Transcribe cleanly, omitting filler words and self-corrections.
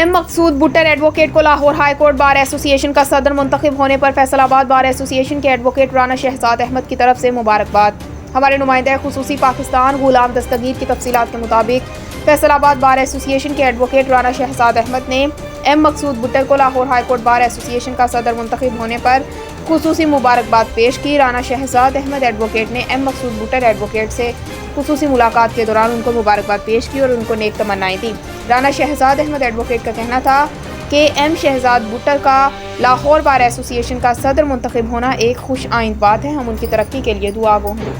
M मकसूद Buttar advocate को Lahore high court bar association का सदर मुंतखब होने पर फैसलाबाद बार एसोसिएशन के एडवोकेट राना शहजाद अहमद की तरफ से मुबारकबाद। हमारे नुमाइंदा खुसूसी पाकिस्तान गुलाम दस्तगीर की तफसीलात के मुताबिक फैसलाबाद बार एसोसिएशन के एडवोकेट राना शहजाद अहमद ने एम मकसूद बुट्टर को Lahore high court bar association का सदर मुंतखब होने पर खुसूसी मुबारकबाद पेश की। राना शहजाद अहमद एडवोकेट ने एम मकसूद बुट्टर एडवोकेट से खुसूसी मुलाकात के दौरान उनको मुबारकबाद पेश की और उनको नेक तमन्नाएं दी। राना शहजाद अहमद एडवोकेट का कहना था कि एम शहजाद बुट्टर का लाहौर बार एसोसिएशन का सदर मुंतखब होना एक खुश आइंद बात है। हम उनकी तरक्की के लिए दुआ गो हैं।